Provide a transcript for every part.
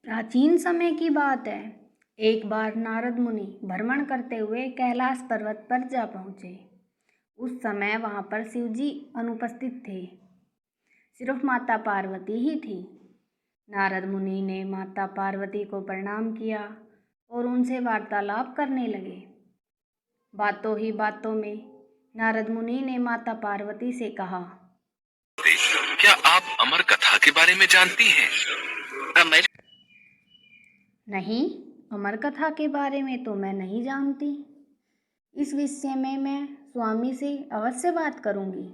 प्राचीन समय की बात है। एक बार नारद मुनि भ्रमण करते हुए कैलाश पर्वत पर जा पहुँचे। उस समय वहाँ पर शिव जी अनुपस्थित थे, सिर्फ माता पार्वती ही थी। नारद मुनि ने माता पार्वती को प्रणाम किया और उनसे वार्तालाप करने लगे। बातों ही बातों में नारद मुनि ने माता पार्वती से कहा, क्या आप अमर कथा के बारे में जानती हैं? नहीं, अमर कथा के बारे में तो मैं नहीं जानती। इस विषय में मैं स्वामी से अवश्य बात करूंगी।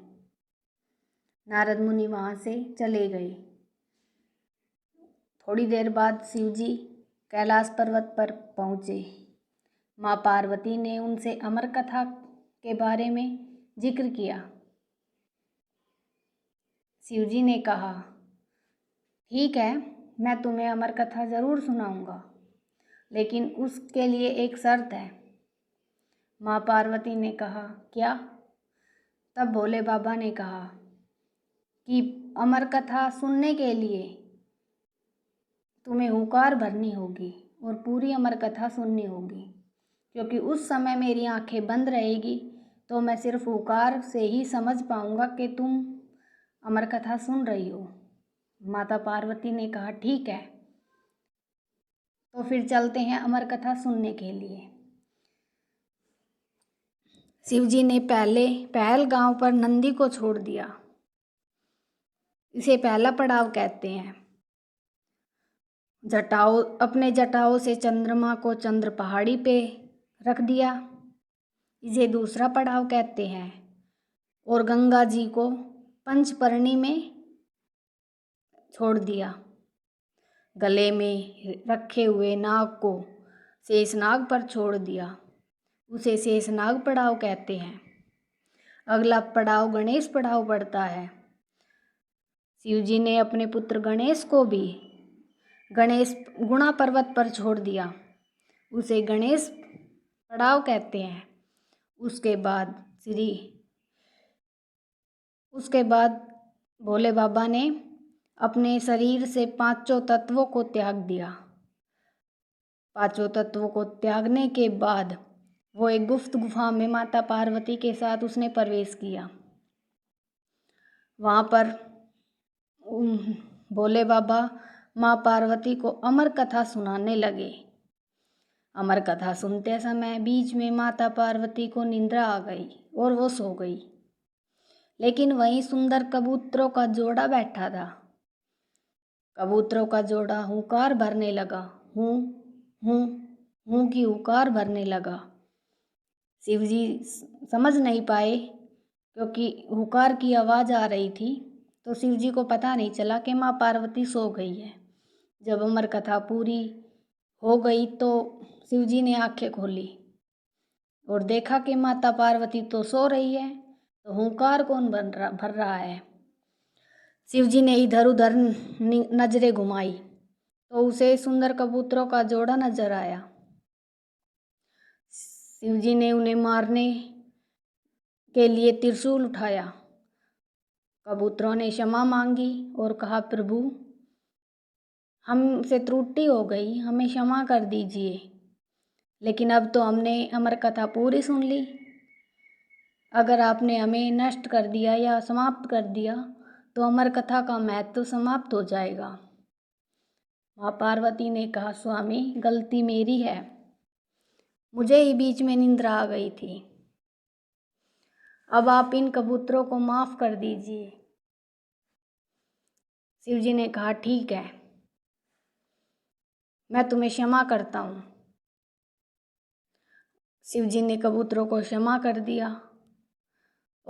नारद मुनि वहाँ से चले गए। थोड़ी देर बाद शिव जी कैलाश पर्वत पर पहुँचे। माँ पार्वती ने उनसे अमर कथा के बारे में जिक्र किया। शिव जी ने कहा, ठीक है, मैं तुम्हें अमर कथा ज़रूर सुनाऊंगा, लेकिन उसके लिए एक शर्त है। माँ पार्वती ने कहा, क्या? तब भोले बाबा ने कहा कि अमर कथा सुनने के लिए तुम्हें हुंकार भरनी होगी और पूरी अमर कथा सुननी होगी, क्योंकि उस समय मेरी आंखें बंद रहेगी तो मैं सिर्फ हुंकार से ही समझ पाऊंगा कि तुम अमर कथा सुन रही हो। माता पार्वती ने कहा, ठीक है, तो फिर चलते हैं अमर कथा सुनने के लिए। शिव जी ने पहल गांव पर नंदी को छोड़ दिया। इसे पहला पड़ाव कहते हैं। अपने जटाओं से चंद्रमा को चंद्र पहाड़ी पे रख दिया, इसे दूसरा पड़ाव कहते हैं। और गंगा जी को पंचपर्णी में छोड़ दिया। गले में रखे हुए नाग को शेषनाग पर छोड़ दिया, उसे शेषनाग पड़ाव कहते हैं। अगला पड़ाव गणेश पड़ाव पड़ता है। शिव जी ने अपने पुत्र गणेश को भी गणेश गुणा पर्वत पर छोड़ दिया, उसे गणेश पड़ाव कहते हैं। उसके बाद भोले बाबा ने अपने शरीर से पांचों तत्वों को त्याग दिया। पांचों तत्वों को त्यागने के बाद वो एक गुप्त गुफा में माता पार्वती के साथ उसने प्रवेश किया। वहाँ पर भोले बाबा माँ पार्वती को अमर कथा सुनाने लगे। अमर कथा सुनते समय बीच में माता पार्वती को निंद्रा आ गई और वो सो गई। लेकिन वहीं सुंदर कबूतरों का जोड़ा बैठा था। कबूतरों का जोड़ा हुंकार भरने लगा, हूँ हूँ हूँ की हुंकार भरने लगा। शिव जी समझ नहीं पाए, क्योंकि हुंकार की आवाज़ आ रही थी, तो शिव जी को पता नहीं चला कि माँ पार्वती सो गई है। जब अमर कथा पूरी हो गई तो शिव जी ने आंखें खोली और देखा कि माता पार्वती तो सो रही है, तो हुंकार कौन भर रहा है। शिव जी ने इधर उधर नजरें घुमाई तो उसे सुंदर कबूतरों का जोड़ा नजर आया। शिव जी ने उन्हें मारने के लिए त्रिशूल उठाया। कबूतरों ने क्षमा मांगी और कहा, प्रभु, हमसे त्रुटि हो गई, हमें क्षमा कर दीजिए, लेकिन अब तो हमने अमर कथा पूरी सुन ली। अगर आपने हमें नष्ट कर दिया या समाप्त कर दिया तो अमर कथा का महत्व समाप्त हो जाएगा। माँ पार्वती ने कहा, स्वामी, गलती मेरी है, मुझे ही बीच में निंद्रा आ गई थी। अब आप इन कबूतरों को माफ़ कर दीजिए। शिव जी ने कहा, ठीक है, मैं तुम्हें क्षमा करता हूँ। शिव जी ने कबूतरों को क्षमा कर दिया